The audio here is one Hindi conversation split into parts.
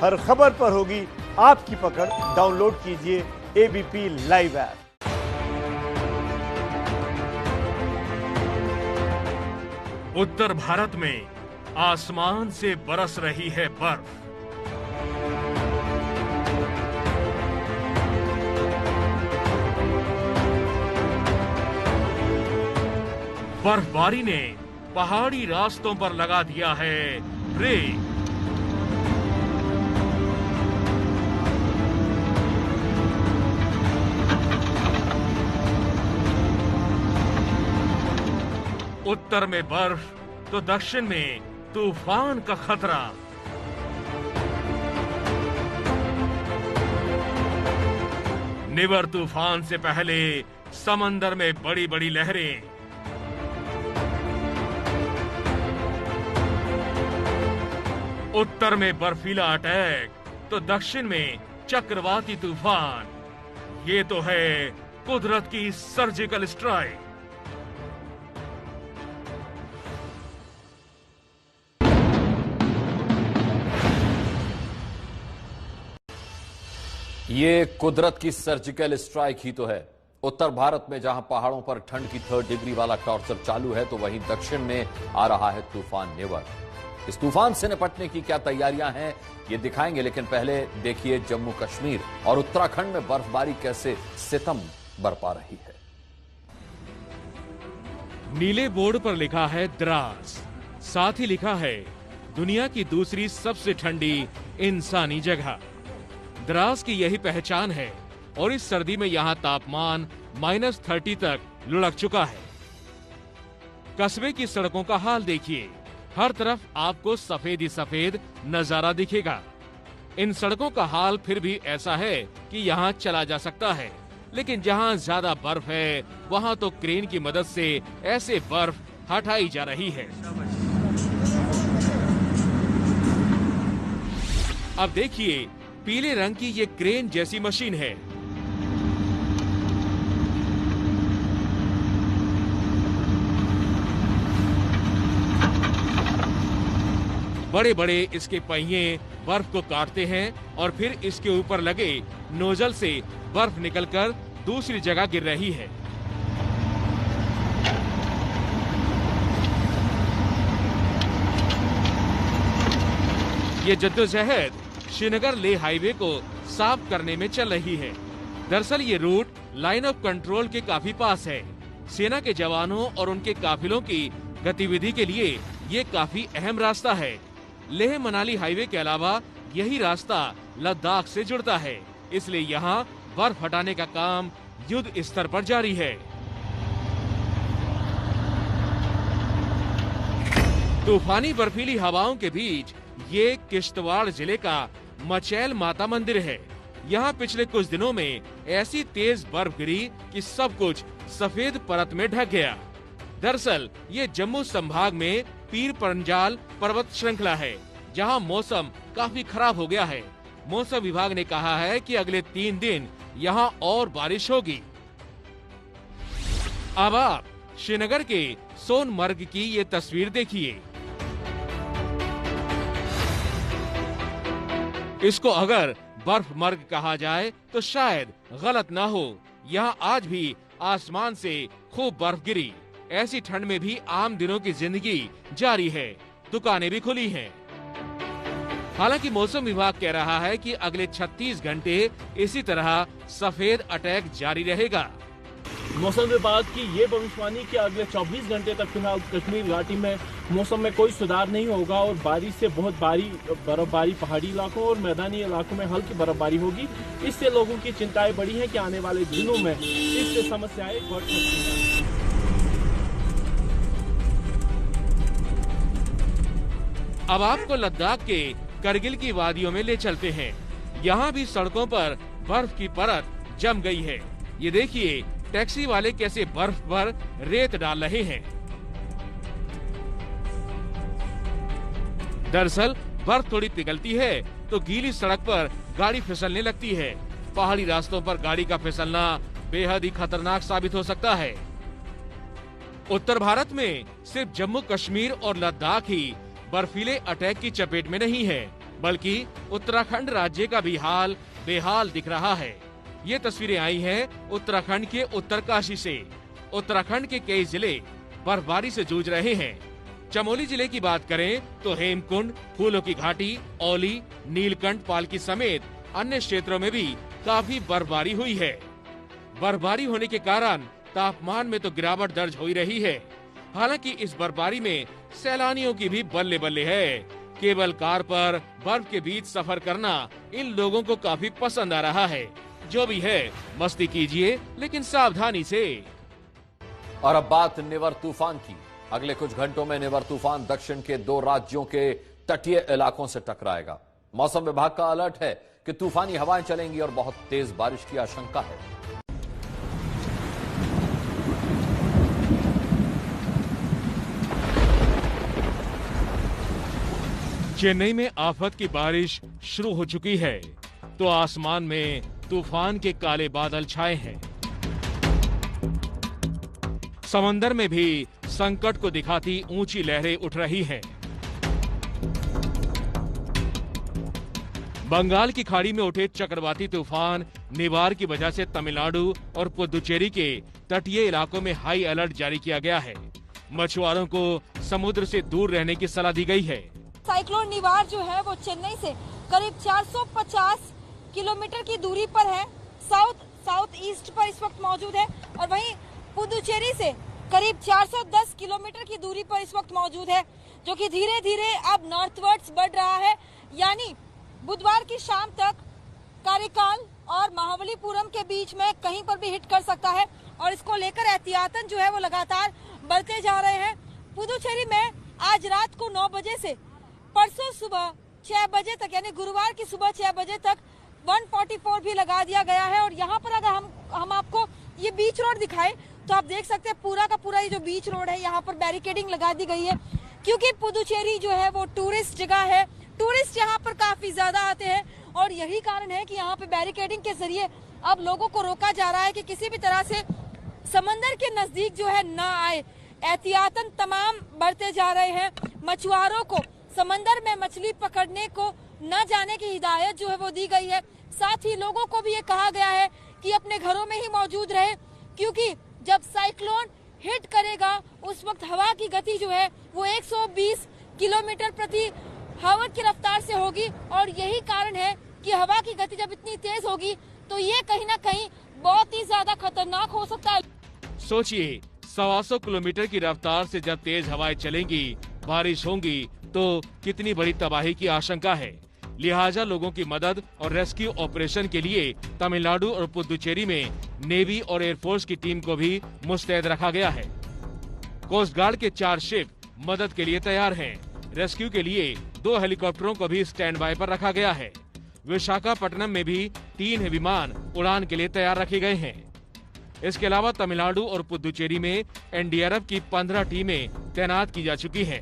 हर खबर पर होगी आपकी पकड़। डाउनलोड कीजिए एबीपी लाइव ऐप। उत्तर भारत में आसमान से बरस रही है बर्फ। बर्फबारी ने पहाड़ी रास्तों पर लगा दिया है ब्रेक। उत्तर में बर्फ तो दक्षिण में तूफान का खतरा। निवर तूफान से पहले समंदर में बड़ी बड़ी लहरें। उत्तर में बर्फीला अटैक तो दक्षिण में चक्रवाती तूफान। ये तो है कुदरत की सर्जिकल स्ट्राइक। ये कुदरत की सर्जिकल स्ट्राइक ही तो है। उत्तर भारत में जहां पहाड़ों पर ठंड की 3rd डिग्री वाला टॉर्चर चालू है, तो वहीं दक्षिण में आ रहा है तूफान निवर। इस तूफान से निपटने की क्या तैयारियां हैं, ये दिखाएंगे, लेकिन पहले देखिए जम्मू कश्मीर और उत्तराखंड में बर्फबारी कैसे सितम बरपा रही है। नीले बोर्ड पर लिखा है द्रास, साथ ही लिखा है दुनिया की दूसरी सबसे ठंडी इंसानी जगह। द्रास की यही पहचान है और इस सर्दी में यहाँ तापमान -30 तक लुढ़क चुका है। कस्बे की सड़कों का हाल देखिए, हर तरफ आपको सफेद ही सफेद नजारा दिखेगा। इन सड़कों का हाल फिर भी ऐसा है कि यहाँ चला जा सकता है, लेकिन जहाँ ज्यादा बर्फ है वहाँ तो क्रेन की मदद से ऐसे बर्फ हटाई जा रही है। अब देखिए, पीले रंग की ये क्रेन जैसी मशीन है। बड़े बड़े इसके पहिए बर्फ को काटते हैं और फिर इसके ऊपर लगे नोजल से बर्फ निकलकर दूसरी जगह गिर रही है। ये जद्दोजहद श्रीनगर लेह हाईवे को साफ करने में चल रही है। दरअसल ये रूट लाइन ऑफ कंट्रोल के काफी पास है। सेना के जवानों और उनके काफिलों की गतिविधि के लिए ये काफी अहम रास्ता है। लेह मनाली हाईवे के अलावा यही रास्ता लद्दाख से जुड़ता है, इसलिए यहाँ बर्फ हटाने का काम युद्ध स्तर पर जारी है। तूफानी बर्फीली हवाओं के बीच ये किश्तवाड़ जिले का मचैल माता मंदिर है। यहाँ पिछले कुछ दिनों में ऐसी तेज बर्फ गिरी कि सब कुछ सफेद परत में ढक गया। दरअसल ये जम्मू संभाग में पीर पंजाल पर्वत श्रृंखला है, जहाँ मौसम काफी खराब हो गया है। मौसम विभाग ने कहा है कि अगले 3 दिन यहाँ और बारिश होगी। अब आप श्रीनगर के सोनमर्ग की ये तस्वीर देखिए। इसको अगर बर्फ मर्ग कहा जाए तो शायद गलत ना हो। यहाँ आज भी आसमान से खूब बर्फ गिरी। ऐसी ठंड में भी आम दिनों की जिंदगी जारी है, दुकानें भी खुली हैं। हालांकि मौसम विभाग कह रहा है कि अगले 36 घंटे इसी तरह सफेद अटैक जारी रहेगा। मौसम विभाग की ये भविष्यवाणी कि अगले 24 घंटे तक फिलहाल कश्मीर घाटी में मौसम में कोई सुधार नहीं होगा और बारिश से बहुत भारी बर्फबारी पहाड़ी इलाकों और मैदानी इलाकों में हल्की बर्फबारी होगी। इससे लोगों की चिंताएं बढ़ी हैं कि आने वाले दिनों में इससे समस्याएं बढ़ सकती हैं। अब आपको लद्दाख के करगिल की वादियों में ले चलते हैं। यहाँ भी सड़कों पर बर्फ की परत जम गई है। ये देखिए, टैक्सी वाले कैसे बर्फ पर रेत डाल रहे हैं। दरअसल बर्फ थोड़ी पिघलती है तो गीली सड़क पर गाड़ी फिसलने लगती है। पहाड़ी रास्तों पर गाड़ी का फिसलना बेहद ही खतरनाक साबित हो सकता है। उत्तर भारत में सिर्फ जम्मू कश्मीर और लद्दाख ही बर्फीले अटैक की चपेट में नहीं है। बल्कि उत्तराखंड राज्य का भी हाल बेहाल दिख रहा है। ये तस्वीरें आई हैं उत्तराखंड के उत्तरकाशी से। उत्तराखंड के कई जिले बर्फबारी से जूझ रहे हैं। चमोली जिले की बात करें तो हेमकुंड, फूलों की घाटी, औली, नीलकंठ पालकी समेत अन्य क्षेत्रों में भी काफी बर्फबारी हुई है। बर्फबारी होने के कारण तापमान में तो गिरावट दर्ज हो रही है। हालांकि इस बर्फबारी में सैलानियों की भी बल्ले बल्ले है। केबल कार पर बर्फ के बीच सफर करना इन लोगों को काफी पसंद आ रहा है। जो भी है मस्ती कीजिए, लेकिन सावधानी से। और अब बात निवर तूफान की। अगले कुछ घंटों में निवर तूफान दक्षिण के 2 राज्यों के तटीय इलाकों से टकराएगा। मौसम विभाग का अलर्ट है कि तूफानी हवाएं चलेंगी और बहुत तेज बारिश की आशंका है। चेन्नई में आफत की बारिश शुरू हो चुकी है तो आसमान में तूफान के काले बादल छाए हैं। समंदर में भी संकट को दिखाती ऊंची लहरें उठ रही हैं। बंगाल की खाड़ी में उठे चक्रवाती तूफान निवार की वजह से तमिलनाडु और पुदुचेरी के तटीय इलाकों में हाई अलर्ट जारी किया गया है। मछुआरों को समुद्र से दूर रहने की सलाह दी गई है। साइक्लोन निवार जो है वो चेन्नई से करीब 450 किलोमीटर की दूरी पर है। साउथ ईस्ट पर इस वक्त मौजूद है और वहीं पुदुचेरी से करीब 410 किलोमीटर की दूरी पर इस वक्त मौजूद है, जो कि धीरे धीरे अब नॉर्थवर्ड्स बढ़ रहा है। यानी बुधवार की शाम तक कारिकाल और महाबलीपुरम के बीच में कहीं पर भी हिट कर सकता है और इसको लेकर एहतियातन जो है वो लगातार बढ़ते जा रहे हैं। पुदुचेरी में आज रात को 9 बजे से परसों सुबह 6 बजे तक यानी गुरुवार की सुबह 6 बजे तक 144 भी लगा दिया गया है। और यहाँ पर अगर हम आपको ये बीच रोड दिखाएं तो आप देख सकते हैं पूरा का पूरा ये जो बीच रोड है यहाँ पर बैरिकेडिंग लगा दी गई है, क्योंकि पुदुचेरी जो है वो टूरिस्ट जगह है। टूरिस्ट यहाँ पर काफी ज्यादा आते हैं और यही कारण है कि यहाँ पे बैरिकेडिंग के जरिए अब लोगों को रोका जा रहा है कि किसी भी तरह से समंदर के नजदीक जो है न आए। एहतियातन तमाम बढ़ते जा रहे हैं। मछुआरों को समंदर में मछली पकड़ने को न जाने की हिदायत जो है वो दी गई है। साथ ही लोगों को भी ये कहा गया है कि अपने घरों में ही मौजूद रहे, क्योंकि जब साइक्लोन हिट करेगा उस वक्त हवा की गति जो है वो 120 किलोमीटर प्रति हवा की रफ्तार से होगी और यही कारण है कि हवा की गति जब इतनी तेज होगी तो ये कहीं ना कहीं बहुत ही ज्यादा खतरनाक हो सकता है। सोचिए 125 किलोमीटर की रफ्तार से जब तेज हवाएं चलेंगी, बारिश होंगी तो कितनी बड़ी तबाही की आशंका है। लिहाजा लोगों की मदद और रेस्क्यू ऑपरेशन के लिए तमिलनाडु और पुदुचेरी में नेवी और एयरफोर्स की टीम को भी मुस्तैद रखा गया है। कोस्ट गार्ड के 4 शिप मदद के लिए तैयार हैं। रेस्क्यू के लिए 2 हेलीकॉप्टरों को भी स्टैंड बाय पर रखा गया है। विशाखापट्टनम में भी 3 विमान उड़ान के लिए तैयार रखे गए हैं। इसके अलावा तमिलनाडु और पुदुचेरी में एनडीआरएफ की 15 टीमें तैनात की जा चुकी हैं।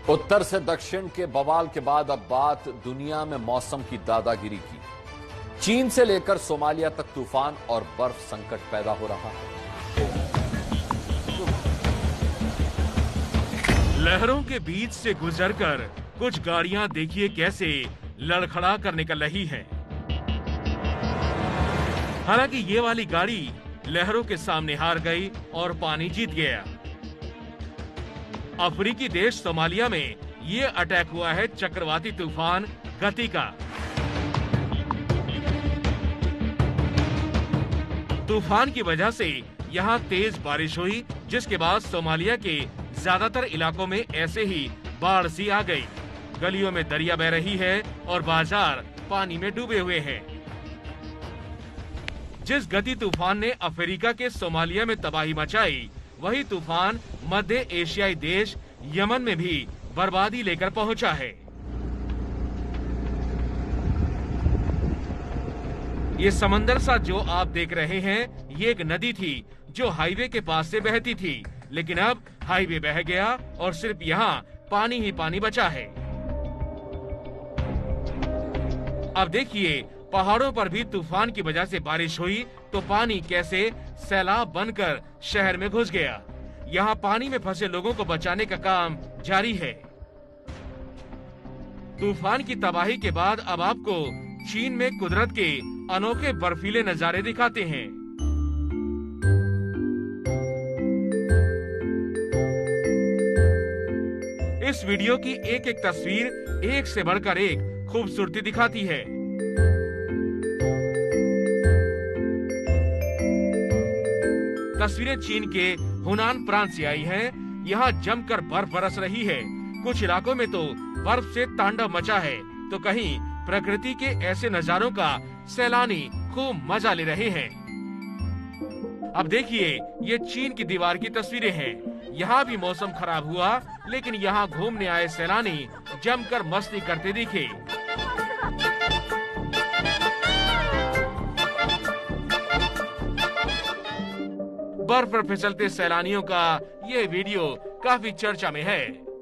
उत्तर से दक्षिण के बवाल के बाद अब बात दुनिया में मौसम की दादागिरी की। चीन से लेकर सोमालिया तक तूफान और बर्फ संकट पैदा हो रहा है। लहरों के बीच से गुजरकर कुछ गाड़ियां देखिए कैसे लड़खड़ा कर निकल रही हैं। हालांकि ये वाली गाड़ी लहरों के सामने हार गई और पानी जीत गया। अफ्रीकी देश सोमालिया में ये अटैक हुआ है चक्रवाती तूफान गति का। तूफान की वजह से यहाँ तेज बारिश हुई, जिसके बाद सोमालिया के ज्यादातर इलाकों में ऐसे ही बाढ़ सी आ गई। गलियों में दरिया बह रही है और बाजार पानी में डूबे हुए हैं। जिस गति तूफान ने अफ्रीका के सोमालिया में तबाही मचाई, वही तूफान मध्य एशियाई देश यमन में भी बर्बादी लेकर पहुंचा है। ये समंदर सा जो आप देख रहे हैं, ये एक नदी थी जो हाईवे के पास से बहती थी, लेकिन अब हाईवे बह गया और सिर्फ यहाँ पानी ही पानी बचा है। अब देखिए पहाड़ों पर भी तूफान की वजह से बारिश हुई तो पानी कैसे सैलाब बनकर शहर में घुस गया। यहाँ पानी में फंसे लोगों को बचाने का काम जारी है। तूफान की तबाही के बाद अब आपको चीन में कुदरत के अनोखे बर्फीले नजारे दिखाते हैं। इस वीडियो की एक एक तस्वीर एक से बढ़कर एक खूबसूरती दिखाती है। तस्वीरें चीन के हुनान प्रांत से आई हैं। यहाँ जमकर बर्फ बरस रही है। कुछ इलाकों में तो बर्फ से तांडव मचा है, तो कहीं प्रकृति के ऐसे नजारों का सैलानी खूब मजा ले रहे हैं। अब देखिए, ये चीन की दीवार की तस्वीरें हैं। यहाँ भी मौसम खराब हुआ, लेकिन यहाँ घूमने आए सैलानी जमकर मस्ती करते दिखे। बर्फ पर फिसलते सैलानियों का ये वीडियो काफी चर्चा में है।